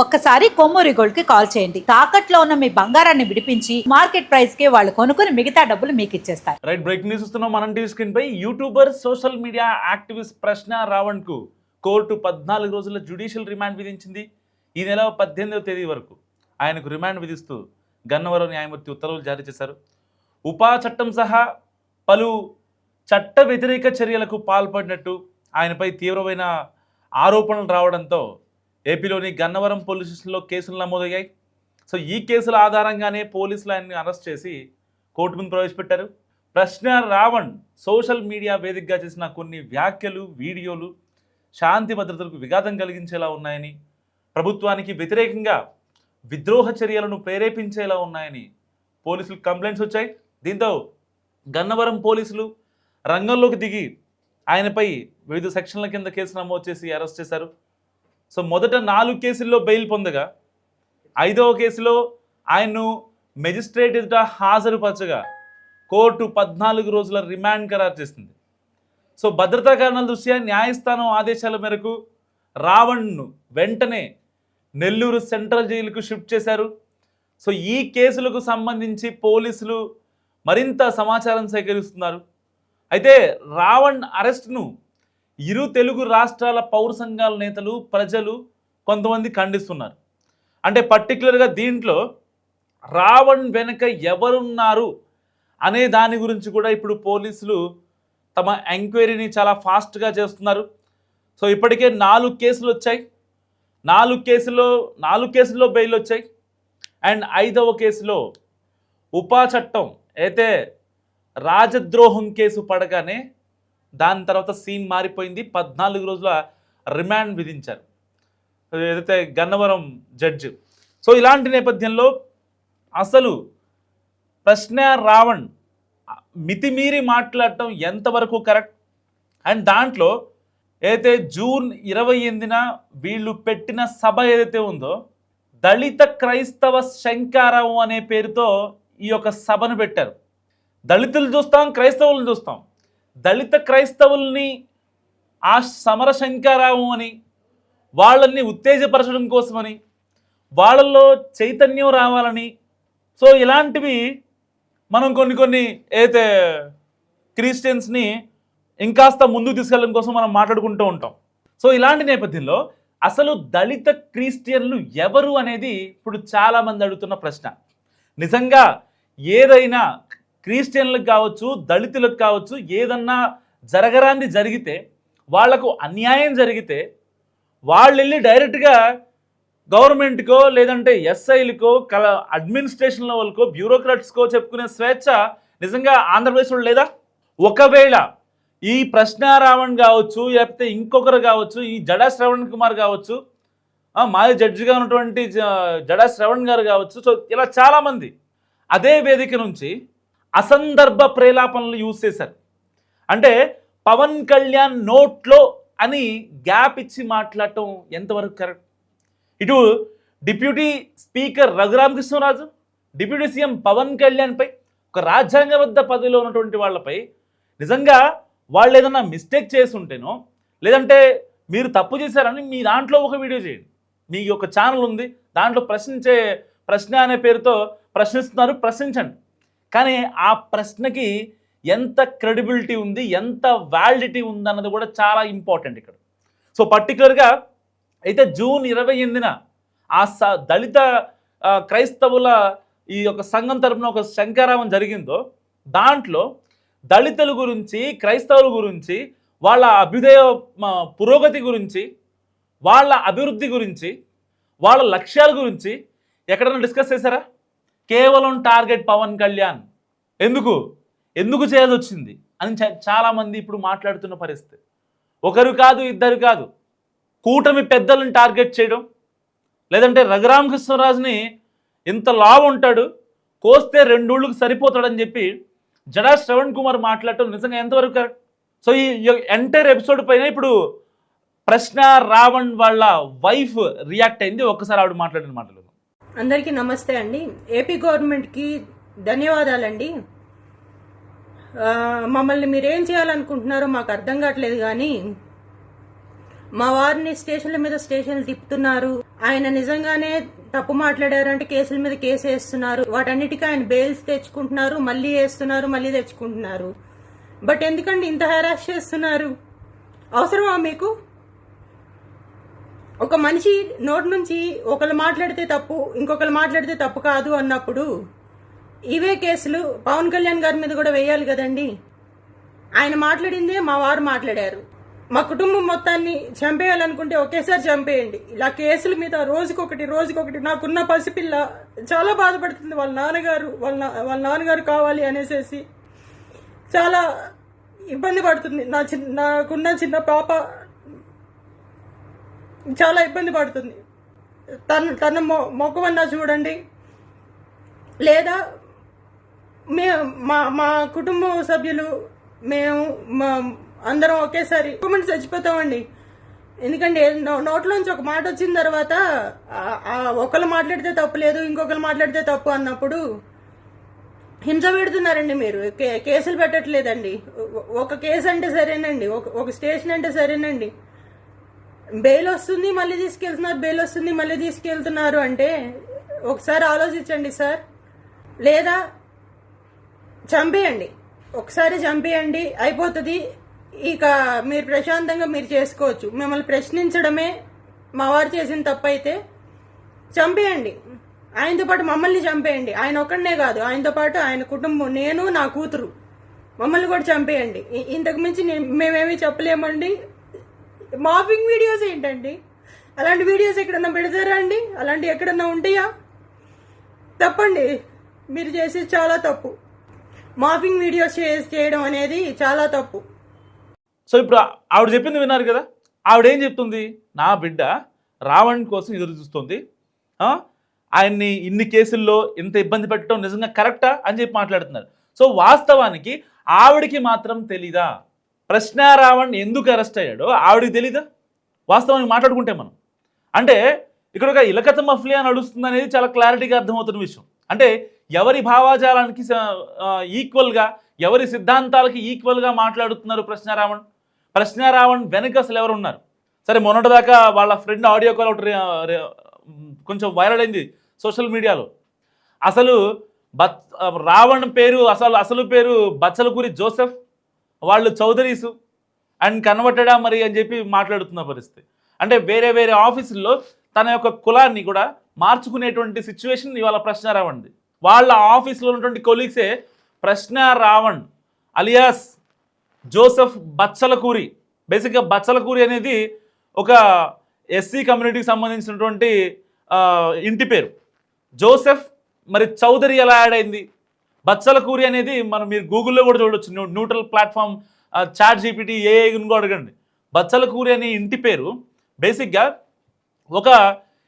ఒక్కసారి కొమ్మూరి గోల్డ్ కి కాల్ చేయండి. తాకట్లో ఉన్న మీ బంగారాన్ని విడిపించి మార్కెట్ ప్రైస్ కి వాళ్ళు కొనుక్కుని మిగతా డబ్బులు మీకు ఇచ్చేస్తారు. రైట్, బ్రేకింగ్ న్యూస్ ఇస్తున్నాం మనం టీవీ స్క్రీన్ పై. యూట్యూబర్, సోషల్ మీడియా యాక్టివిస్ట్ ప్రశ్న రావణ్ కు కోర్టు 14 రోజుల జ్యుడిషియల్ రిమాండ్ విధించింది. ఈ నెల 18వ తేదీ వరకు ఆయనకు రిమాండ్ విధిస్తూ గన్నవరం న్యాయమూర్తి ఉత్తర్వులు జారీ చేశారు. ఉపా చట్టం సహా పలు చట్ట వ్యతిరేక చర్యలకు పాల్పడినట్టు ఆయనపై తీవ్రమైన ఆరోపణలు రావడంతో ఏపీలోని గన్నవరం పోలీస్ స్టేషన్లో కేసులు నమోదయ్యాయి. సో ఈ కేసుల ఆధారంగానే పోలీసులు ఆయన్ని అరెస్ట్ చేసి కోర్టు ముందు ప్రవేశపెట్టారు. ప్రశ్న రావణ్ సోషల్ మీడియా వేదికగా చేసిన కొన్ని వ్యాఖ్యలు, వీడియోలు శాంతి భద్రతలకు విఘాతం కలిగించేలా ఉన్నాయని, ప్రభుత్వానికి వ్యతిరేకంగా విద్రోహ చర్యలను ప్రేరేపించేలా ఉన్నాయని పోలీసులు కంప్లైంట్స్ వచ్చాయి. దీంతో గన్నవరం పోలీసులు రంగంలోకి దిగి ఆయనపై వివిధ సెక్షన్ల కింద కేసు నమోదు చేసి అరెస్ట్ చేశారు. సో మొదట 4 కేసుల్లో బెయిల్ పొందగా 5వ కేసులో ఆయన్ను మెజిస్ట్రేట్ ఎదుట హాజరుపరచగా కోర్టు 14 రోజుల రిమాండ్ ఖరారు చేసింది. సో భద్రతా కారణాల దృష్ట్యా న్యాయస్థానం ఆదేశాల మేరకు రావణ్ను వెంటనే నెల్లూరు సెంట్రల్ జైలుకు షిఫ్ట్ చేశారు. సో ఈ కేసులకు సంబంధించి పోలీసులు మరింత సమాచారం సేకరిస్తున్నారు. అయితే రావణ్ అరెస్ట్ను ఇరు తెలుగు రాష్ట్రాల పౌర సంఘాల నేతలు, ప్రజలు కొంతమంది ఖండిస్తున్నారు. అంటే పర్టికులర్గా దీంట్లో రావణ్ వెనుక ఎవరున్నారు అనే దాని గురించి కూడా ఇప్పుడు పోలీసులు తమ ఎంక్వైరీని చాలా ఫాస్ట్గా చేస్తున్నారు. సో ఇప్పటికే 4 కేసులు వచ్చాయి. 4 కేసుల్లో బెయిల్ వచ్చాయి. అండ్ 5వ కేసులో ఉపా చట్టం అయితే రాజద్రోహం కేసు పడగానే దాని తర్వాత సీన్ మారిపోయింది. 14 రోజుల రిమాండ్ విధించారు ఏదైతే గన్నవరం జడ్జి. సో ఇలాంటి నేపథ్యంలో అసలు ప్రశ్న రావణ్ మితిమీరి మాట్లాడటం ఎంతవరకు కరెక్ట్, అండ్ దాంట్లో ఏదైతే జూన్ 28న వీళ్ళు పెట్టిన సభ ఏదైతే ఉందో దళిత క్రైస్తవ శంకారావం అనే పేరుతో ఈ యొక్క సభను పెట్టారు. దళితులు చూస్తాం, క్రైస్తవులను చూస్తాం. దళిత క్రైస్తవుల్ని ఆ సమర శంకారావం అని, వాళ్ళని ఉత్తేజపరచడం కోసమని, వాళ్ళల్లో చైతన్యం రావాలని, సో ఇలాంటివి మనం కొన్ని అయితే క్రిస్టియన్స్ని ఇంకాస్త ముందుకు తీసుకెళ్ళడం కోసం మనం మాట్లాడుకుంటూ ఉంటాం. సో ఇలాంటి నేపథ్యంలో అసలు దళిత క్రిస్టియన్లు ఎవరు అనేది ఇప్పుడు చాలామంది అడుగుతున్న ప్రశ్న. నిజంగా ఏదైనా క్రిస్టియన్లకు కావచ్చు, దళితులకు కావచ్చు, ఏదన్నా జరగరాంది జరిగితే, వాళ్లకు అన్యాయం జరిగితే వాళ్ళు వెళ్ళి డైరెక్ట్గా గవర్నమెంట్కో లేదంటే ఎస్ఐలకో అడ్మినిస్ట్రేషన్ లెవెల్కో బ్యూరోక్రాట్స్కో చెప్పుకునే స్వేచ్ఛ నిజంగా ఆంధ్రప్రదేశ్లో లేదా? ఒకవేళ ఈ ప్రశ్న రావణ్ కావచ్చు, లేకపోతే ఇంకొకరు కావచ్చు, ఈ జడా శ్రవణ్ కుమార్ కావచ్చు, మాజీ జడ్జిగా ఉన్నటువంటి జడా శ్రవణ్ గారు కావచ్చు, సో ఇలా చాలామంది అదే వేదిక నుంచి అసందర్భ ప్రేలాపనలు యూజ్ చేశారు. అంటే పవన్ కళ్యాణ్ నోట్లో అని గ్యాప్ ఇచ్చి మాట్లాడటం ఎంతవరకు కరెక్ట్? ఇటు deputy speaker Raghuramakrishnaraju, deputy CM Pawan కళ్యాణ్పై, ఒక రాజ్యాంగబద్ధ పదవిలో ఉన్నటువంటి వాళ్ళపై నిజంగా వాళ్ళు ఏదన్నా మిస్టేక్ చేసి ఉంటేనో, లేదంటే మీరు తప్పు చేశారని మీ దాంట్లో ఒక వీడియో చేయండి. మీ యొక్క ఛానల్ ఉంది, దాంట్లో ప్రశ్న అనే పేరుతో ప్రశ్నిస్తున్నారు, ప్రశ్నించండి. కానీ ఆ ప్రశ్నకి ఎంత క్రెడిబిలిటీ ఉంది, ఎంత వ్యాలిడిటీ ఉంది అన్నది కూడా చాలా ఇంపార్టెంట్ ఇక్కడ. సో పర్టికులర్గా అయితే జూన్ 28న ఆ దళిత క్రైస్తవుల ఈ యొక్క సంఘం తరపున ఒక శంకారావం జరిగిందో, దాంట్లో దళితుల గురించి, క్రైస్తవుల గురించి, వాళ్ళ అభ్యుదయ పురోగతి గురించి, వాళ్ళ అభివృద్ధి గురించి, వాళ్ళ లక్ష్యాల గురించి ఎక్కడైనా డిస్కస్ చేశారా? కేవలం టార్గెట్ పవన్ కళ్యాణ్. ఎందుకు చేయాల్సి వచ్చింది అని చాలామంది ఇప్పుడు మాట్లాడుతున్న పరిస్థితి. ఒకరు కాదు, ఇద్దరు కాదు, కూటమి పెద్దలను టార్గెట్ చేయడం, లేదంటే రఘురామకృష్ణరాజుని ఇంత లావు ఉంటాడు, కోస్తే 2 ఊళ్ళకు సరిపోతాడని చెప్పి జడా శ్రవణ్ కుమార్ మాట్లాడటం నిజంగా ఎంతవరకు కరెక్ట్? సో ఈ ఎంటైర్ ఎపిసోడ్ పైన ఇప్పుడు ప్రశ్న రావణ్ వాళ్ళ వైఫ్ రియాక్ట్ అయింది. ఒక్కసారి ఆవిడ మాట్లాడిన మాటలు. అందరికీ నమస్తే అండి. ఏపీ గవర్నమెంట్కి ధన్యవాదాలండి. మమ్మల్ని మీరేం చేయాలనుకుంటున్నారో మాకు అర్థం కావట్లేదు. కానీ మా వారిని స్టేషన్ల మీద స్టేషన్లు తిప్పుతున్నారు. ఆయన నిజంగానే తప్పు మాట్లాడారంటే కేసుల మీద కేసు వేస్తున్నారు. వాటన్నిటికీ ఆయన బెయిల్స్ తెచ్చుకుంటున్నారు, మళ్ళీ వేస్తున్నారు, మళ్ళీ తెచ్చుకుంటున్నారు. బట్ ఎందుకండి ఇంత హెరాస్ చేస్తున్నారు? అవసరమా మీకు? ఒక మనిషి నోటి నుంచి ఒకళ్ళు మాట్లాడితే తప్పు, ఇంకొకరు మాట్లాడితే తప్పు కాదు అన్నప్పుడు ఇవే కేసులు పవన్ కళ్యాణ్ గారి మీద కూడా వేయాలి కదండి. ఆయన మాట్లాడిందే మా వారు మాట్లాడారు. మా కుటుంబం మొత్తాన్ని చంపేయాలనుకుంటే ఒకేసారి చంపేయండి. ఇలా కేసుల మీద రోజుకొకటి నాకున్న పసిపిల్ల చాలా బాధపడుతుంది. వాళ్ళ నాన్నగారు కావాలి అనేసి చాలా ఇబ్బంది పడుతుంది. నాకున్న చిన్న పాప చాలా ఇబ్బంది పడుతుంది. తన మొక్కవన్నా చూడండి, లేదా మా కుటుంబ సభ్యులు మేము అందరం ఒకేసారి చచ్చిపోతామండి. ఎందుకంటే నోట్లోంచి ఒక మాట వచ్చిన తర్వాత ఒకళ్ళు మాట్లాడితే తప్పు లేదు, ఇంకొకరు మాట్లాడితే తప్పు అన్నప్పుడు హింస పెడుతున్నారండి. మీరు కేసులు పెట్టట్లేదండి. ఒక కేసు అంటే సరేనండి, ఒక స్టేషన్ అంటే సరేనండి, బెయిల్ వస్తుంది మళ్ళీ తీసుకెళ్తున్నారు, బెయిల్ వస్తుంది మళ్ళీ తీసుకెళ్తున్నారు అంటే ఒకసారి ఆలోచించండి సార్. లేదా చంపేయండి, ఒకసారి చంపేయండి, అయిపోతుంది. ఇక మీరు ప్రశాంతంగా మీరు చేసుకోవచ్చు. మిమ్మల్ని ప్రశ్నించడమే మా వారు చేసిన తప్పు అయితే చంపేయండి. ఆయనతో పాటు మమ్మల్ని చంపేయండి. ఆయన ఒక్కడనే కాదు, ఆయనతో పాటు ఆయన కుటుంబం, నేను నా కూతురు, మమ్మల్ని కూడా చంపేయండి. ఇంతకు మించి మేమేమీ చెప్పలేమండి. మాఫింగ్ వీడియోస్ ఏంటండి? అలాంటి వీడియోస్ ఎక్కడన్నా పెడతారా అండి? అలాంటివి ఎక్కడన్నా ఉంటాయా? తప్పండి, మీరు చేసేది చాలా తప్పు. మాఫింగ్ వీడియోస్ చేయడం అనేది చాలా తప్పు. సో ఇప్పుడు ఆవిడ చెప్పింది విన్నారు కదా. ఆవిడ ఏం చెప్తుంది? నా బిడ్డ రావణ్ కోసం ఎదురు చూస్తుంది, ఆయన్ని ఇన్ని కేసుల్లో ఇంత ఇబ్బంది పెట్టడం నిజంగా కరెక్టా అని చెప్పి మాట్లాడుతున్నారు. సో వాస్తవానికి ఆవిడికి మాత్రం తెలీదా ప్రశ్న రావణ్ ఎందుకు అరెస్ట్ అయ్యాడో? ఆవిడికి తెలీదా? వాస్తవానికి మాట్లాడుకుంటే మనం అంటే ఇక్కడ ఒక ఇలకత మఫ్లియా నడుస్తుంది అనేది చాలా క్లారిటీగా అర్థమవుతున్న విషయం. అంటే ఎవరి భావాజాలానికి ఈక్వల్గా, ఎవరి సిద్ధాంతాలకి ఈక్వల్గా మాట్లాడుతున్నారు ప్రశ్న రావణ్ వెనక అసలు ఎవరు ఉన్నారు? సరే, మొన్నటిదాకా వాళ్ళ ఫ్రెండ్ ఆడియో కాల్ ఒకటి కొంచెం వైరల్ అయింది సోషల్ మీడియాలో. అసలు రావణ్ పేరు అసలు పేరు బచ్చలకూరి జోసెఫ్, వాళ్ళు చౌదరీసు అండ్ కన్వర్టెడా మరి అని చెప్పి మాట్లాడుతున్న పరిస్థితి. అంటే వేరే వేరే ఆఫీసుల్లో తన యొక్క కులాన్ని కూడా మార్చుకునేటువంటి సిచ్యువేషన్ ఇవాళ ప్రశ్న రావణ్ది. వాళ్ళ ఆఫీస్లో ఉన్నటువంటి కొలీగ్సే ప్రశ్న రావణ్ అలియాస్ జోసెఫ్ బచ్చలకూరి. బేసిక్గా బచ్చలకూరి అనేది ఒక ఎస్సీ కమ్యూనిటీకి సంబంధించినటువంటి ఇంటి పేరు. జోసెఫ్ మరి చౌదరి ఎలా యాడ్ అయింది? బచ్చలకూరి అనేది మీరు గూగుల్లో కూడా చూడవచ్చు, neutral platform, chat GPT, AI కూడా అడగండి. బచ్చలకూరి అనే ఇంటి పేరు బేసిక్గా ఒక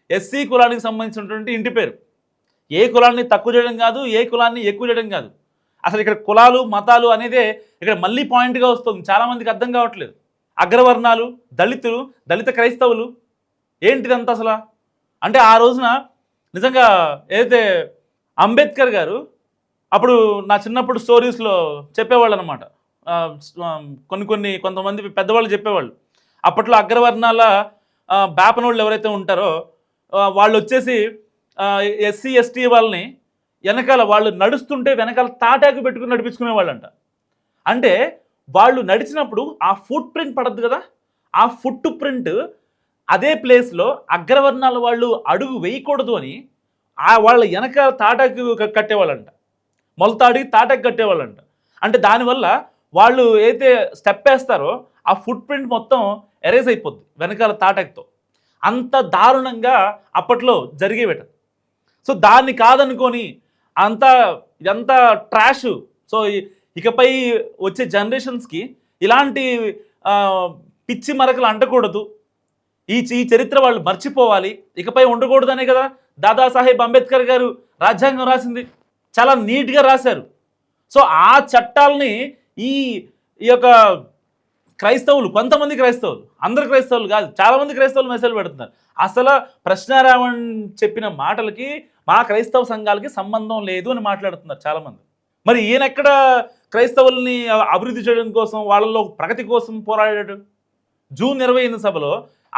ఎస్సీ కులానికి సంబంధించినటువంటి ఇంటి పేరు. ఏ కులాన్ని తక్కువ చేయడం కాదు, ఏ కులాన్ని ఎక్కువ చేయడం కాదు. అసలు ఇక్కడ కులాలు మతాలు అనేదే ఇక్కడ మళ్ళీ పాయింట్గా వస్తుంది. చాలామందికి అర్థం కావట్లేదు. అగ్రవర్ణాలు, దళితులు, దళిత క్రైస్తవులు ఏంటిదంతా అసలు? అంటే ఆ రోజున నిజంగా ఏదైతే అంబేద్కర్ గారు అప్పుడు నా చిన్నప్పుడు స్టోరీస్లో చెప్పేవాళ్ళు అనమాట. కొంతమంది పెద్దవాళ్ళు చెప్పేవాళ్ళు. అప్పట్లో అగ్రవర్ణాల బేపనోళ్ళు ఎవరైతే ఉంటారో వాళ్ళు వచ్చేసి ఎస్సీ ఎస్టీ వాళ్ళని వెనకాల వాళ్ళు నడుస్తుంటే వెనకాల తాటాకు పెట్టుకుని నడిపించుకునేవాళ్ళంట. అంటే వాళ్ళు నడిచినప్పుడు ఆ ఫుట్ ప్రింట్ పడద్దు కదా, ఆ ఫుట్ ప్రింట్ అదే ప్లేస్లో అగ్రవర్ణాల వాళ్ళు అడుగు వేయకూడదు అని వాళ్ళ వెనకాల తాటాకు కట్టేవాళ్ళంట, మొలతాడి తాటాకు కట్టేవాళ్ళంట. అంటే దానివల్ల వాళ్ళు ఏదైతే స్టెప్ వేస్తారో ఆ ఫుట్ ప్రింట్ మొత్తం ఎరేజ్ అయిపోద్ది వెనకాల తాటాకుతో. అంత దారుణంగా అప్పట్లో జరిగేవేట. సో దాన్ని కాదనుకొని ఇదంతా ట్రాష్. సో ఇకపై వచ్చే జనరేషన్స్కి ఇలాంటి పిచ్చి మరకలు అంటకూడదు, ఈ చరిత్ర వాళ్ళు మర్చిపోవాలి, ఇకపై ఉండకూడదనే కదా దాదాసాహెబ్ అంబేద్కర్ గారు రాజ్యాంగం రాసింది. చాలా నీట్గా రాశారు. సో ఆ చట్టాలని ఈ యొక్క క్రైస్తవులు, కొంతమంది క్రైస్తవులు, అందరు క్రైస్తవులు కాదు, చాలామంది క్రైస్తవులు మెసేజ్ పెడుతున్నారు. అసలు ప్రశ్న రావణ్ చెప్పిన మాటలకి మా క్రైస్తవ సంఘాలకి సంబంధం లేదు అని మాట్లాడుతున్నారు చాలామంది. మరి ఈయనెక్కడ క్రైస్తవుల్ని అభివృద్ధి చేయడం కోసం, వాళ్ళలో ప్రగతి కోసం పోరాడాడు? జూన్ 28 సభలో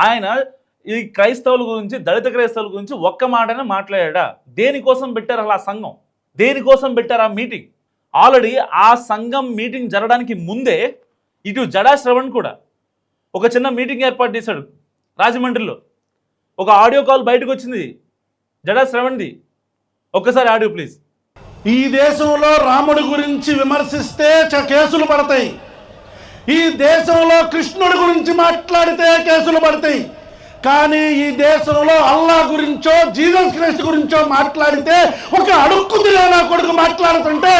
ఆయన ఈ క్రైస్తవుల గురించి, దళిత క్రైస్తవుల గురించి ఒక్క మాటనే మాట్లాడా? దేనికోసం పెట్టారు అలా సంఘం? దేనికోసం పెట్టారు ఆ మీటింగ్? ఆల్రెడీ ఆ సంఘం మీటింగ్ జరగడానికి ముందే ఇటు జడా శ్రవణ్ కూడా ఒక చిన్న మీటింగ్ ఏర్పాటు చేశాడు రాజమండ్రిలో. ఒక ఆడియో కాల్ బయటకు వచ్చింది జడా శ్రవణ్ది. ఒక్కసారి ఆడియో ప్లీజ్. ఈ దేశంలో రాముడి గురించి విమర్శిస్తే కేసులు పడతాయి. ఈ దేశంలో కృష్ణుడి గురించి మాట్లాడితే కేసులు పడతాయి. కానీ ఈ దేశంలో అల్లా గురించో జీసస్ క్రైస్ట్ గురించో మాట్లాడితే, ఒక అడుక్కు తినే కొడుకు మాట్లాడుతుంటే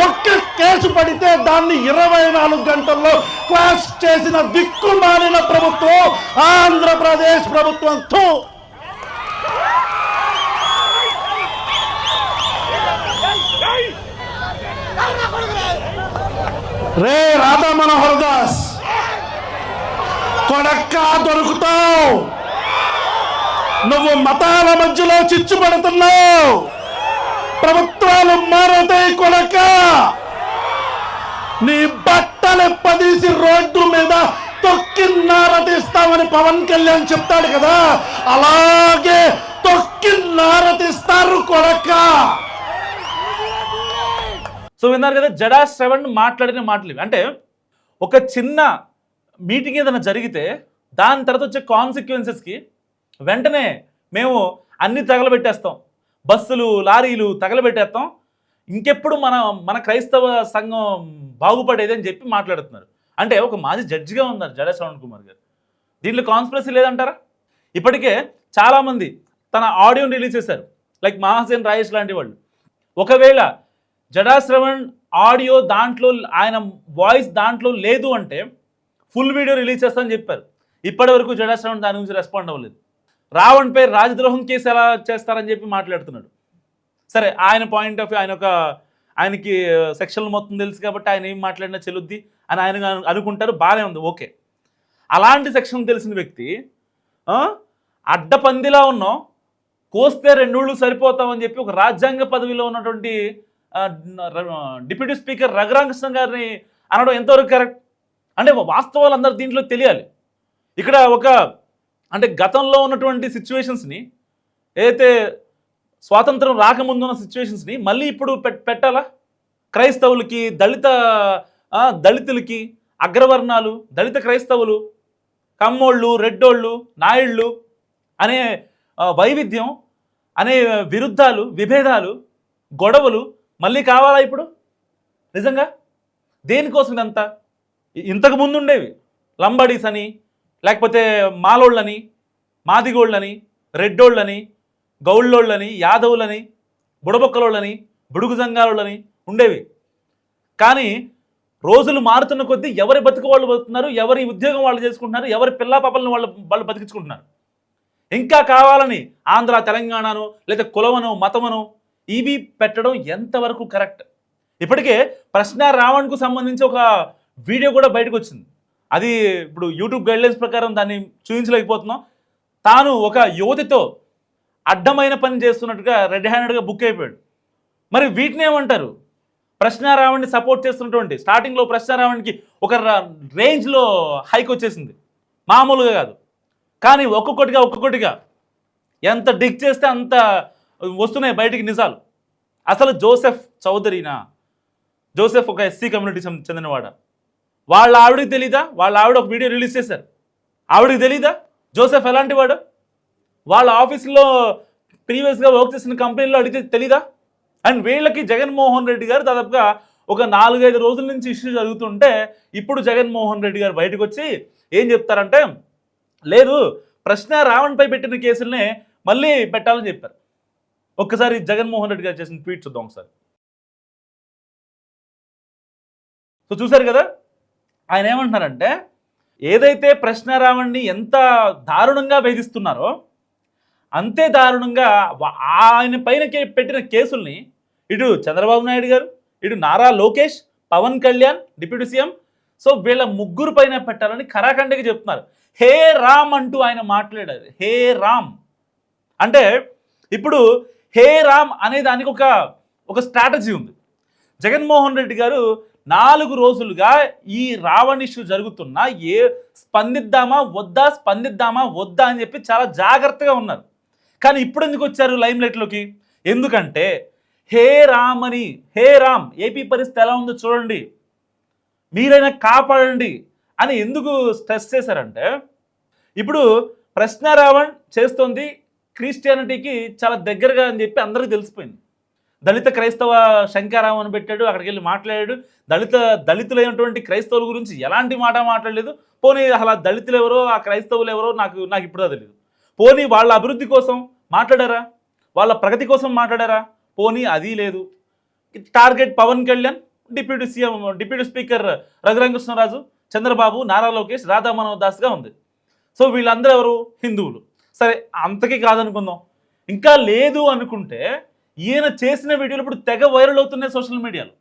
ఒక్క కేసు పడితే దాన్ని 24 గంటల్లో క్లాష్ చేసిన దిక్కుమాలిన ప్రభుత్వం ఆంధ్రప్రదేశ్ ప్రభుత్వంతో. రే రాధా మనోహర్ దాస్ కొడక్క దొరుకుతావు. నువ్వు మతాల మధ్యలో చిచ్చు పడుతున్నావు. ప్రభుత్వాలు మారతాయి కొడక. నీ బట్టలు పదీసి రోడ్డు మీద తొక్కి నారతీస్తామని పవన్ కళ్యాణ్ చెప్తాడు కదా, అలాగే తొక్కి నారతీస్తారు కొడక. సో విన్నారు కదా జడా శ్రవణ్ మాట్లాడిన మాటలు. అంటే ఒక చిన్న మీటింగ్ ఏదైనా జరిగితే దాని తర్వాత వచ్చే కాన్సిక్వెన్సెస్కి వెంటనే మేము అన్ని తగలబెట్టేస్తాం, బస్సులు లారీలు తగలబెట్టేస్తాం, ఇంకెప్పుడు మన క్రైస్తవ సంఘం బాగుపడేదని చెప్పి మాట్లాడుతున్నారు. అంటే ఒక మాజీ జడ్జిగా ఉన్నారు జడా శ్రవణ్ కుమార్ గారు. దీంట్లో కాన్స్పిరసీ లేదంటారా? ఇప్పటికే చాలామంది తన ఆడియోని రిలీజ్ చేశారు, లైక్ మహాసేన్ రాయేష్ లాంటి వాళ్ళు. ఒకవేళ జడా శ్రవణ్ ఆడియో దాంట్లో, ఆయన వాయిస్ దాంట్లో లేదు అంటే ఫుల్ వీడియో రిలీజ్ చేస్తామని చెప్పారు. ఇప్పటి వరకు జడా శ్రవణ్ దాని గురించి రెస్పాండ్ అవ్వలేదు. రావణ్పై రాజద్రోహం కేసు ఎలా చేస్తారని చెప్పి మాట్లాడుతున్నాడు. సరే, ఆయన పాయింట్ ఆఫ్ వ్యూ, ఆయనకి సెక్షన్లు మొత్తం తెలుసు కాబట్టి ఆయన ఏం మాట్లాడినా చెల్లుద్ది అని ఆయన అనుకుంటారు. బాగానే ఉంది, ఓకే. అలాంటి సెక్షన్ తెలిసిన వ్యక్తి అడ్డపందిలా ఉన్నాం, కోస్తే 2 ఊళ్ళు సరిపోతామని చెప్పి ఒక రాజ్యాంగ పదవిలో ఉన్నటువంటి డిప్యూటీ స్పీకర్ రఘురామకృష్ణ గారిని అనడం ఎంతవరకు కరెక్ట్? అంటే వాస్తవాలు అందరు దీంట్లో తెలియాలి. ఇక్కడ అంటే గతంలో ఉన్నటువంటి సిచ్యువేషన్స్ని, ఏదైతే స్వాతంత్రం రాకముందు ఉన్న సిచ్యువేషన్స్ని మళ్ళీ ఇప్పుడు పెట్టాలా? క్రైస్తవులకి, దళితులకి, అగ్రవర్ణాలు, దళిత క్రైస్తవులు, కమ్మోళ్ళు, రెడ్డోళ్ళు, నాయుళ్ళు అనే వైవిధ్యం, అనే విరుద్ధాలు, విభేదాలు, గొడవలు మళ్ళీ కావాలా ఇప్పుడు? నిజంగా దేనికోసం ఇదంతా? ఇంతకు ముందు ఉండేవి లంబాడీస్ అని, లేకపోతే మాలోళ్ళని, మాదిగోళ్ళని, రెడ్డోళ్ళని, గౌళ్ళోళ్ళని, యాదవులని, బుడబొక్కలోళ్ళని, బుడుగు సంఘాలని ఉండేవి. కానీ రోజులు మారుతున్న కొద్దీ ఎవరి బతుకు వాళ్ళు బతుకుతున్నారు, ఎవరి ఉద్యోగం వాళ్ళు చేసుకుంటున్నారు, ఎవరి పిల్లా పాపలను వాళ్ళు బతికించుకుంటున్నారు. ఇంకా కావాలని ఆంధ్ర, తెలంగాణను, లేదా కులమను, మతమను ఇవి పెట్టడం ఎంతవరకు కరెక్ట్? ఇప్పటికే ప్రశ్న రావణ్కు సంబంధించి ఒక వీడియో కూడా బయటకు వచ్చింది. అది ఇప్పుడు యూట్యూబ్ గైడ్లైన్స్ ప్రకారం దాన్ని చూపించలేకపోతున్నాం. తాను ఒక యువతితో అడ్డమైన పని చేస్తున్నట్టుగా రెడ్ హ్యాండెడ్గా బుక్ అయిపోయాడు. మరి వీటిని ఏమంటారు? ప్రశ్న రావణ్ని సపోర్ట్ చేస్తున్నటువంటి, స్టార్టింగ్లో ప్రశ్న రావణ్కి ఒక రేంజ్లో హైక్ వచ్చేసింది, మామూలుగా కాదు. కానీ ఒక్కొక్కటిగా ఎంత డిగ్ చేస్తే అంత వస్తున్నాయి బయటికి నిజాలు. అసలు జోసెఫ్ చౌదరినా? జోసెఫ్ ఒక ఎస్సీ కమ్యూనిటీ చెందినవాడ. వాళ్ళ ఆవిడకి తెలీదా? వాళ్ళ ఆవిడ ఒక వీడియో రిలీజ్ చేశారు, ఆవిడకి తెలీదా జోసెఫ్ ఎలాంటి వాడు? వాళ్ళ ఆఫీస్లో ప్రీవియస్గా వర్క్ చేసిన కంపెనీలో అడిగితే తెలీదా? అండ్ వీళ్ళకి జగన్మోహన్ రెడ్డి గారు దాదాపుగా ఒక 4-5 రోజుల నుంచి ఇష్యూ జరుగుతుంటే ఇప్పుడు జగన్మోహన్ రెడ్డి గారు బయటకు వచ్చి ఏం చెప్తారంటే, లేదు ప్రశ్న రావణ్పై పెట్టిన కేసులనే మళ్ళీ పెట్టాలని చెప్పారు. ఒక్కసారి జగన్మోహన్ రెడ్డి గారు చేసిన ట్వీట్ చూద్దాం ఒకసారి. సో చూసారు కదా, ఆయన ఏమంటున్నారంటే, ఏదైతే ప్రశ్న రావణ్ని ఎంత దారుణంగా వేధిస్తున్నారో అంతే దారుణంగా ఆయన పైన పెట్టిన కేసుల్ని ఇటు చంద్రబాబు నాయుడు గారు, ఇటు Nara Lokesh, Pawan Kalyan deputy CM, so వీళ్ళ ముగ్గురు పైన పెట్టాలని ఖరాఖండిగా చెప్తున్నారు. హే రామ్ అంటూ ఆయన మాట్లాడారు. హే రామ్ అంటే ఇప్పుడు హే రామ్ అనే దానికి ఒక స్ట్రాటజీ ఉంది. జగన్మోహన్ రెడ్డి గారు 4 రోజులుగా ఈ రావణ్ ఇష్యూ జరుగుతున్నా స్పందిద్దామా వద్దా అని చెప్పి చాలా జాగ్రత్తగా ఉన్నారు. కానీ ఇప్పుడు ఎందుకు వచ్చారు లైమ్ లైట్లోకి? ఎందుకంటే హే రామ్ ఏపీ పరిస్థితి ఎలా ఉందో చూడండి, మీరైనా కాపాడండి అని ఎందుకు స్ట్రెస్ చేశారంటే, ఇప్పుడు ప్రశ్న రావణ్ చేస్తోంది క్రిస్టియానిటీకి చాలా దగ్గరగా అని చెప్పి అందరికీ తెలిసిపోయింది. దళిత క్రైస్తవ శంకారావు అని పెట్టాడు, అక్కడికి వెళ్ళి మాట్లాడాడు. దళితులైనటువంటి క్రైస్తవుల గురించి ఎలాంటి మాట మాట్లాడలేదు. పోనీ అలా దళితులు ఎవరో ఆ క్రైస్తవులు ఎవరో నాకు ఇప్పుడు తెలియదు. పోనీ వాళ్ళ అభివృద్ధి కోసం మాట్లాడారా, వాళ్ళ ప్రగతి కోసం మాట్లాడారా? పోనీ అది లేదు. Target Pawan Kalyan, deputy speaker Raghuramakrishnaraju, Chandrababu, Nara Lokesh, Radha Manohar దాస్గా ఉంది. సో వీళ్ళందరూ ఎవరు? హిందువులు. సరే అంతకీ కాదనుకుందాం. ఇంకా లేదు అనుకుంటే ఈయన చేసిన వీడియోలు ఇప్పుడు తెగ వైరల్ అవుతున్నాయి సోషల్ మీడియాలో.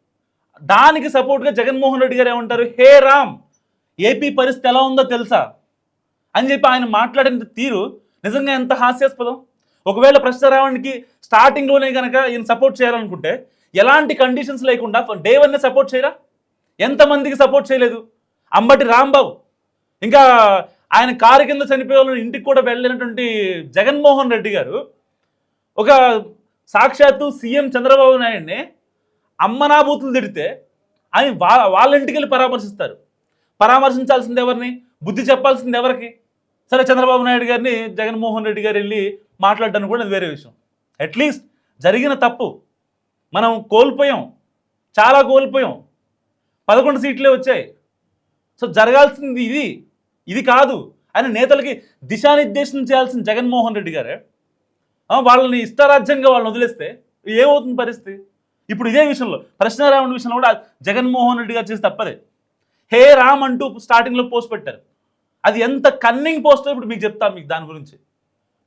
దానికి సపోర్ట్గా జగన్మోహన్ రెడ్డి గారు ఏమంటారు? హే రామ్ ఏపీ పరిస్థితి ఎలా ఉందో తెలుసా అని చెప్పి ఆయన మాట్లాడిన తీరు నిజంగా ఎంత హాస్యాస్పదం. ఒకవేళ ప్రశ్న రావడానికి స్టార్టింగ్లోనే కనుక ఈయన సపోర్ట్ చేయాలనుకుంటే ఎలాంటి కండిషన్స్ లేకుండా డే 1 సపోర్ట్ చేయరా? ఎంతమందికి సపోర్ట్ చేయలేదు? అంబటి రాంబాబు, ఇంకా ఆయన కారు కింద చనిపోయే వాళ్ళని ఇంటికి కూడా వెళ్ళినటువంటి జగన్మోహన్ రెడ్డి గారు ఒక సాక్షాత్తు సీఎం చంద్రబాబు నాయుడిని అమ్మనాబూతులు తిడితే ఆయన వాళ్ళ ఇంటికి వెళ్ళి పరామర్శిస్తారు. పరామర్శించాల్సింది ఎవరిని? బుద్ధి చెప్పాల్సింది ఎవరికి? సరే చంద్రబాబు నాయుడు గారిని జగన్మోహన్ రెడ్డి గారు వెళ్ళి మాట్లాడడానికి కూడా అది వేరే విషయం. అట్లీస్ట్ జరిగిన తప్పు మనం కోల్పోయాం, చాలా కోల్పోయాం. 11 సీట్లే వచ్చాయి. సో జరగాల్సింది ఇది కాదు అని నేతలకి దిశానిర్దేశం చేయాల్సిన జగన్మోహన్ రెడ్డి గారే వాళ్ళని ఇష్టారాజ్యంగా వాళ్ళని వదిలేస్తే ఏమవుతుంది పరిస్థితి? ఇప్పుడు ఇదే విషయంలో ప్రశ్న రావణ విషయంలో కూడా జగన్మోహన్ రెడ్డి గారు చేసి తప్పదే. హే రామ్ అంటూ స్టార్టింగ్లో పోస్ట్ పెట్టారు. అది ఎంత కన్నింగ్ పోస్టో ఇప్పుడు మీకు చెప్తాను. మీకు దాని గురించి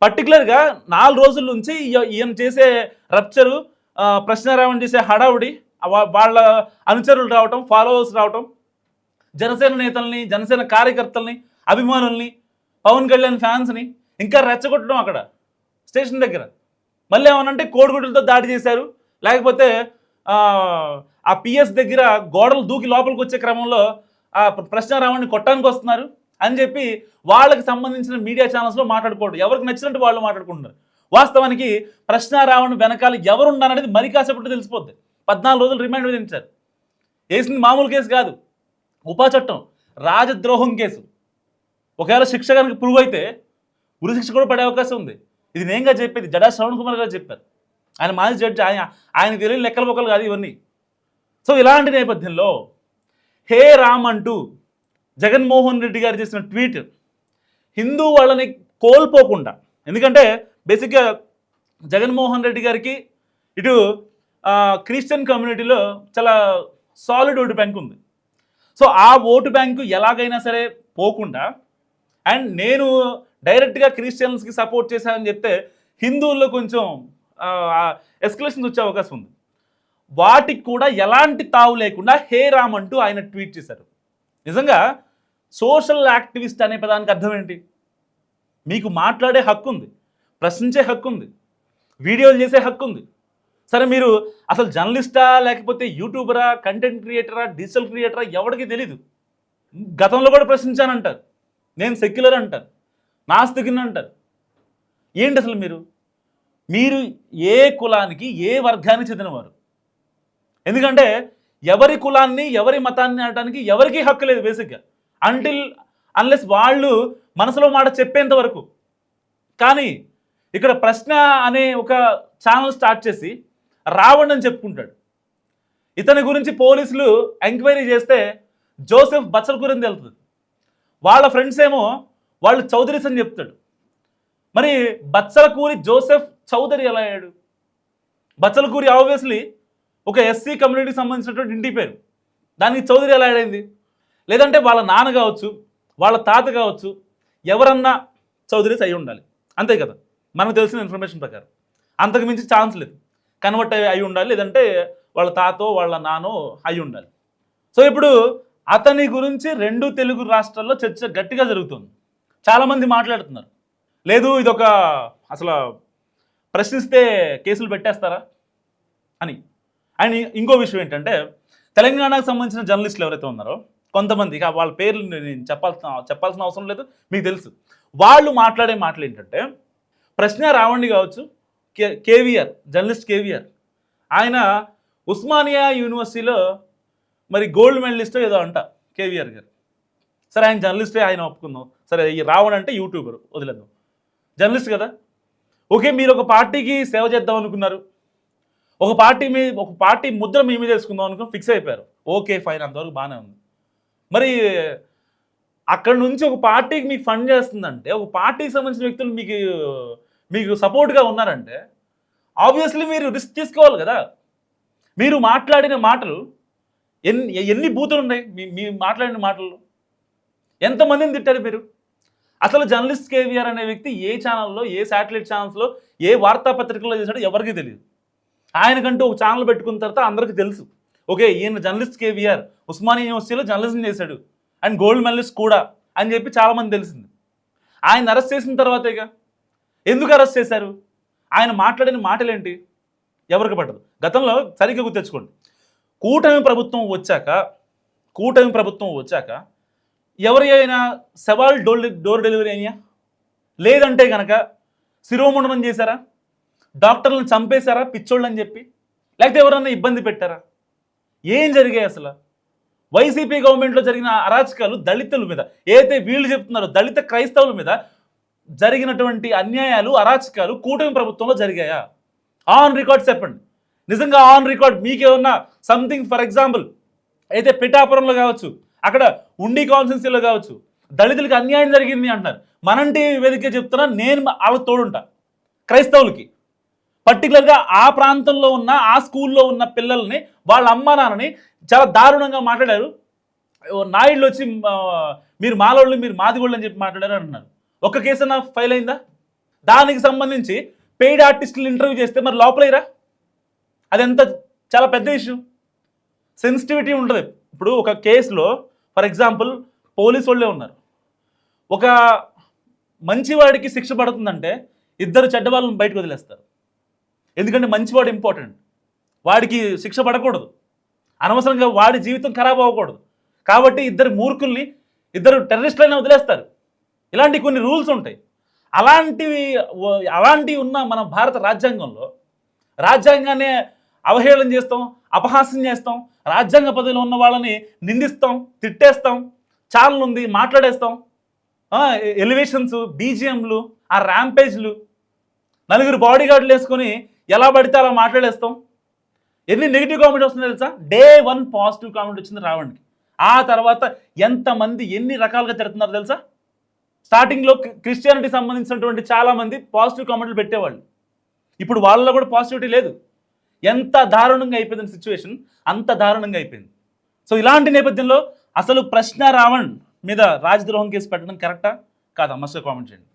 పర్టికులర్గా 4 రోజుల నుంచి ఈయన చేసే రప్చరు, ప్రశ్న రావణ చేసే హడావుడి, వాళ్ళ అనుచరులు రావటం, ఫాలోవర్స్ రావటం, జనసేన నేతల్ని, జనసేన కార్యకర్తల్ని, అభిమానుల్ని, పవన్ కళ్యాణ్ ఫ్యాన్స్ని ఇంకా రెచ్చగొట్టడం అక్కడ స్టేషన్ దగ్గర. మళ్ళీ ఏమనంటే కోడిగుడ్లతో దాడి చేశారు, లేకపోతే ఆ పిఎస్ దగ్గర గోడలు దూకి లోపలికి వచ్చే క్రమంలో ఆ ప్రశ్న రావణ్ని కొట్టడానికి వస్తున్నారు అని చెప్పి వాళ్ళకి సంబంధించిన మీడియా ఛానల్స్లో మాట్లాడుకోవడం, ఎవరికి నచ్చినట్టు వాళ్ళు మాట్లాడుకుంటున్నారు. వాస్తవానికి ప్రశ్న రావణ్ వెనకాల ఎవరున్నారనేది మరి కాసేపట్లో తెలిసిపోద్ది. 14 రోజులు రిమాండ్ విధించారు. వేసింది మామూలు కేసు కాదు, ఉపా చట్టం, రాజద్రోహం కేసు. ఒకవేళ శిక్ష కనుక ప్రూవ్ అయితే ఉరి శిక్ష కూడా పడే అవకాశం ఉంది. ఇది నేనుగా చెప్పేది, జడా శ్రవణ్ కుమార్ గారు చెప్పారు. ఆయన మాజీ జడ్జి, ఆయన తెలియని లెక్కల బొక్కలు కాదు ఇవన్నీ. సో ఇలాంటి నేపథ్యంలో హే రామ్ అంటూ జగన్మోహన్ రెడ్డి గారు చేసిన ట్వీట్ హిందూ వాళ్ళని కోల్పోకుండా, ఎందుకంటే బేసిక్గా జగన్మోహన్ రెడ్డి గారికి ఇటు క్రిస్టియన్ కమ్యూనిటీలో చాలా సాలిడ్ ఓటు బ్యాంక్ ఉంది. సో ఆ ఓటు బ్యాంకు ఎలాగైనా సరే పోకుండా, అండ్ నేను డైరెక్ట్గా క్రిస్టియన్స్కి సపోర్ట్ చేశానని చెప్తే హిందువుల్లో కొంచెం ఎస్కలేషన్స్ వచ్చే అవకాశం ఉంది. వాటికి కూడా ఎలాంటి తావు లేకుండా హే రామ్ అంటూ ఆయన ట్వీట్ చేశారు. నిజంగా సోషల్ యాక్టివిస్ట్ అనే పదానికి అర్థం ఏంటి? మీకు మాట్లాడే హక్కు ఉంది, ప్రశ్నించే హక్కు ఉంది, వీడియోలు చేసే హక్కు ఉంది. సరే మీరు అసలు జర్నలిస్టా, లేకపోతే యూట్యూబరా, కంటెంట్ క్రియేటరా, డిజిటల్ క్రియేటరా ఎవరికి తెలీదు. గతంలో కూడా ప్రశ్నించానంటారు, నేను సెక్యులర్ అంటారు, నాస్తికుని అంటారు. ఏంటి అసలు మీరు ఏ కులానికి, ఏ వర్గానికి చెందినవారు? ఎందుకంటే ఎవరి కులాన్ని, ఎవరి మతాన్ని అనడానికి ఎవరికీ హక్కు లేదు బేసిక్గా, అన్లెస్ వాళ్ళు మనసులో మాట చెప్పేంత వరకు. కానీ ఇక్కడ ప్రశ్న అనే ఒక ఛానల్ స్టార్ట్ చేసి రావణ్ అని చెప్పుకుంటాడు. ఇతని గురించి పోలీసులు ఎంక్వైరీ చేస్తే జోసెఫ్ బచ్చలకూరి అని తెలుస్తుంది. వాళ్ళ ఫ్రెండ్స్ ఏమో వాళ్ళు చౌదరీస్ అని చెప్తాడు. మరి బచ్చలకూరి జోసెఫ్ చౌదరి ఎలా అయ్యాడు? బచ్చలకూరి ఆబ్వియస్లీ ఒక ఎస్సీ కమ్యూనిటీకి సంబంధించినటువంటి ఇంటి పేరు, దానికి చౌదరి ఎలా అయింది? లేదంటే వాళ్ళ నాన్న కావచ్చు, వాళ్ళ తాత కావచ్చు, ఎవరన్నా చౌదరీస్ అయి ఉండాలి, అంతే కదా మనకు తెలిసిన ఇన్ఫర్మేషన్ ప్రకారం. అంతకు మించి ఛాన్స్ లేదు. కన్వర్ట్ అయి ఉండాలి, లేదంటే వాళ్ళ తాతో వాళ్ళ నానో అయి ఉండాలి. సో ఇప్పుడు అతని గురించి 2 తెలుగు రాష్ట్రాల్లో చర్చ గట్టిగా జరుగుతుంది. చాలామంది మాట్లాడుతున్నారు, లేదు ఇదొక అసలు ప్రశ్నిస్తే కేసులు పెట్టేస్తారా అని. అండ్ ఇంకో విషయం ఏంటంటే తెలంగాణకు సంబంధించిన జర్నలిస్టులు ఎవరైతే ఉన్నారో కొంతమంది, ఇక వాళ్ళ పేర్లు నేను చెప్పాల్సిన అవసరం లేదు, మీకు తెలుసు. వాళ్ళు మాట్లాడే మాటలు ఏంటంటే, ప్రశ్న రావండి కావచ్చు, కేవీఆర్ జర్నలిస్ట్ కేవీఆర్, ఆయన ఉస్మానియా యూనివర్సిటీలో మరి గోల్డ్ మెడలిస్ట్ ఏదో అంట కేవీఆర్ గారు. సరే ఆయన జర్నలిస్టే, ఆయన ఒప్పుకుందాం. సరే ఈ రావణ్ అంటే యూట్యూబర్, వదిలేద్దాం, జర్నలిస్ట్ కదా. ఓకే, మీరు ఒక పార్టీకి సేవ చేద్దాం అనుకున్నారు, ఒక పార్టీ ముద్ర మీ మీద వేసుకుందాం అనుకుని ఫిక్స్ అయిపోయారు. ఓకే ఫైన్, అంతవరకు బాగానే ఉంది. మరి అక్కడ నుంచి ఒక పార్టీకి మీకు ఫండ్ చేస్తుందంటే, ఒక పార్టీకి సంబంధించిన వ్యక్తులు మీకు సపోర్ట్గా ఉన్నారంటే ఆబ్వియస్లీ మీరు రిస్క్ తీసుకోవాలి కదా. మీరు మాట్లాడిన మాటలు ఎన్ని బూతులు ఉన్నాయి మీ మాట్లాడిన మాటలు, ఎంతమందిని తిట్టారు మీరు? అసలు జర్నలిస్ట్ కేవీఆర్ అనే వ్యక్తి ఏ ఛానల్లో, ఏ శాటిలైట్ ఛానల్స్లో, ఏ వార్తాపత్రికల్లో చేశాడో ఎవరికి తెలియదు. ఆయనకంటూ ఒక ఛానల్ పెట్టుకున్న తర్వాత అందరికీ తెలుసు, ఓకే ఈయన జర్నలిస్ట్ కేవీఆర్ ఉస్మానియా యూనివర్సిటీలో జర్నలిజం చేశాడు అండ్ గోల్డ్ మెడలిస్ట్ కూడా అని చెప్పి చాలామంది తెలిసింది. ఆయన అరెస్ట్ చేసిన తర్వాతేగా. ఎందుకు అరెస్ట్ చేశారు? ఆయన మాట్లాడిన మాటలేంటి ఎవరికి పట్టదు. గతంలో సరిగ్గా గుర్తెచ్చుకోండి, కూటమి ప్రభుత్వం వచ్చాక ఎవరి అయినా సవాల్ డోర్ డెలివరీ అయినా, లేదంటే కనుక శిరోముండనం చేశారా, డాక్టర్లను చంపేశారా పిచ్చోళ్ళు అని చెప్పి, లేకపోతే ఎవరన్నా ఇబ్బంది పెట్టారా? ఏం జరిగాయి అసలు? వైసీపీ గవర్నమెంట్లో జరిగిన అరాచకాలు దళితుల మీద, ఏదైతే వీళ్ళు చెప్తున్నారో దళిత క్రైస్తవుల మీద జరిగినటువంటి అన్యాయాలు, అరాచకాలు కూటమి ప్రభుత్వంలో జరిగాయా? ఆన్ రికార్డ్ చెప్పండి. నిజంగా ఆన్ రికార్డ్ మీకేమన్నా సంథింగ్, ఫర్ ఎగ్జాంపుల్ అయితే పిఠాపురంలో కావచ్చు, అక్కడ ఉండి కాన్స్టిట్యున్సీలో కావచ్చు, దళితులకి అన్యాయం జరిగింది అంటున్నారు. మనంటి వేదిక చెప్తున్నా, నేను వాళ్ళకి తోడుంటా. క్రైస్తవులకి పర్టికులర్గా ఆ ప్రాంతంలో ఉన్న, ఆ స్కూల్లో ఉన్న పిల్లల్ని, వాళ్ళ అమ్మ నాన్నని చాలా దారుణంగా మాట్లాడారు. నాయుళ్ళు వచ్చి మీరు మాలోళ్ళు, మీరు మాదిగోళ్ళు అని చెప్పి మాట్లాడారు అంటున్నారు. ఒక్క కేసైనా ఫైల్ అయిందా? దానికి సంబంధించి పెయిడ్ ఆర్టిస్టులు ఇంటర్వ్యూ చేస్తే మరి లోపలేరా? అది ఎంత చాలా పెద్ద ఇష్యూ, సెన్సిటివిటీ ఉంటుంది. ఇప్పుడు ఒక కేసులో ఫర్ ఎగ్జాంపుల్ పోలీసు వాళ్ళే ఉన్నారు, ఒక మంచివాడికి శిక్ష పడుతుందంటే ఇద్దరు చెడ్డవాళ్ళని బయటకు వదిలేస్తారు. ఎందుకంటే మంచివాడు ఇంపార్టెంట్, వాడికి శిక్ష పడకూడదు, అనవసరంగా వాడి జీవితం ఖరాబ్ అవ్వకూడదు. కాబట్టి ఇద్దరు మూర్ఖుల్ని, ఇద్దరు టెర్రరిస్టులైనా వదిలేస్తారు. ఇలాంటి కొన్ని రూల్స్ ఉంటాయి. అలాంటివి ఉన్న మన భారత రాజ్యాంగంలో రాజ్యాంగాన్ని అవహేళన చేస్తాం, అపహాస్యం చేస్తాం, రాజ్యాంగ పదవిలో ఉన్న వాళ్ళని నిందిస్తాం, తిట్టేస్తాం, ఛానల్ ఉంది మాట్లాడేస్తాం, ఎలివేషన్స్, బీజిఎంలు, ఆ ర్యాంపేజ్లు, నలుగురు బాడీ గార్డులు వేసుకొని ఎలా పడితే అలా మాట్లాడేస్తాం. ఎన్ని నెగిటివ్ కామెంట్ వస్తుందో తెలుసా? డే 1 పాజిటివ్ కామెంట్ వచ్చింది రావణ్కి. ఆ తర్వాత ఎంతమంది ఎన్ని రకాలుగా తిడుతున్నారు తెలుసా? స్టార్టింగ్లో క్రిస్టియానిటీ సంబంధించినటువంటి చాలామంది పాజిటివ్ కామెంట్లు పెట్టేవాళ్ళు, ఇప్పుడు వాళ్ళలో కూడా పాజిటివిటీ లేదు. ఎంత దారుణంగా అయిపోయింది సిచ్యువేషన్, అంత దారుణంగా అయిపోయింది. సో ఇలాంటి నేపథ్యంలో అసలు ప్రశ్న రావణ్ మీద రాజద్రోహం కేసు పెట్టడం కరెక్టా కాదా? మస్ట్ కామెంట్ చేయండి.